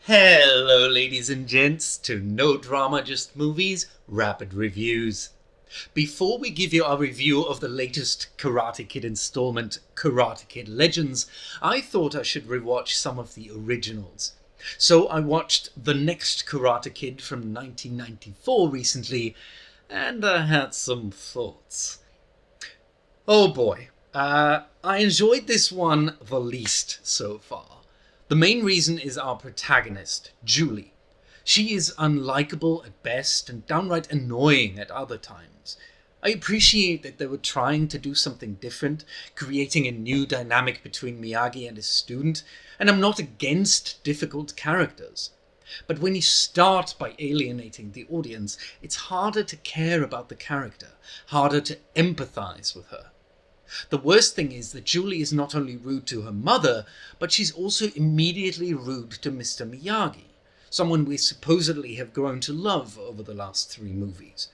Hello ladies and gents to No Drama Just Movies Rapid Reviews. Before we give you our review of the latest Karate Kid installment, Karate Kid Legends, I thought I should rewatch some of the originals. So I watched The Next Karate Kid from 1994 recently, and I had some thoughts. Oh boy, I enjoyed this one the least so far. The main reason is our protagonist, Julie. She is unlikable at best and downright annoying at other times. I appreciate that they were trying to do something different, creating a new dynamic between Miyagi and his student, and I'm not against difficult characters. But when you start by alienating the audience, it's harder to care about the character, harder to empathize with her. The worst thing is that Julie is not only rude to her mother, but she's also immediately rude to Mr. Miyagi, someone we supposedly have grown to love over the last 3 movies.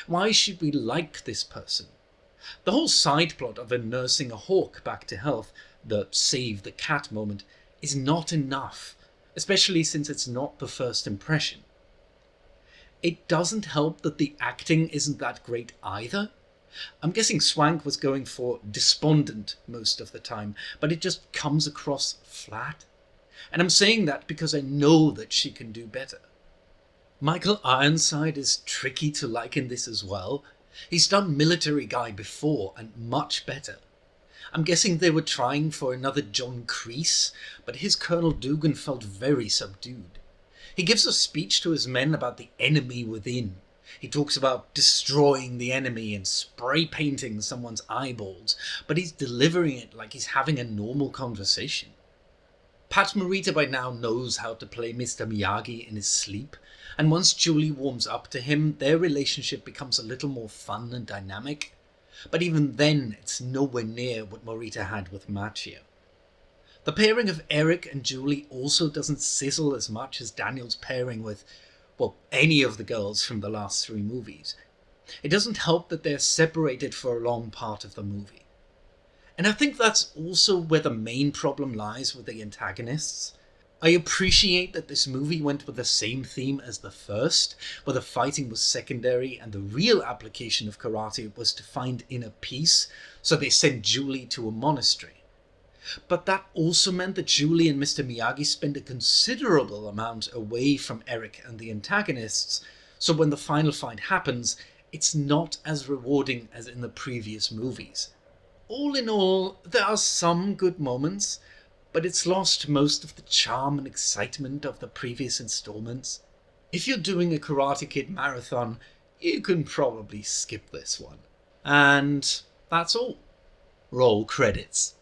Why should we like this person? The whole side plot of her nursing a hawk back to health, the save the cat moment, is not enough, especially since it's not the first impression. It doesn't help that the acting isn't that great either. I'm guessing Swank was going for despondent most of the time, but it just comes across flat. And I'm saying that because I know that she can do better. Michael Ironside is tricky to like in this as well. He's done Military Guy before and much better. I'm guessing they were trying for another John Kreese, but his Colonel Dugan felt very subdued. He gives a speech to his men about the enemy within. He talks about destroying the enemy and spray painting someone's eyeballs, but he's delivering it like he's having a normal conversation. Pat Morita by now knows how to play Mr. Miyagi in his sleep, and once Julie warms up to him, their relationship becomes a little more fun and dynamic. But even then, it's nowhere near what Morita had with Machio. The pairing of Eric and Julie also doesn't sizzle as much as Daniel's pairing with, well, any of the girls from the last 3 movies. It doesn't help that they're separated for a long part of the movie. And I think that's also where the main problem lies with the antagonists. I appreciate that this movie went with the same theme as the first, where the fighting was secondary and the real application of karate was to find inner peace, so they sent Julie to a monastery. But that also meant that Julie and Mr. Miyagi spend a considerable amount away from Eric and the antagonists, so when the final fight happens, it's not as rewarding as in the previous movies. All in all, there are some good moments, but it's lost most of the charm and excitement of the previous installments. If you're doing a Karate Kid marathon, you can probably skip this one. And that's all. Roll credits.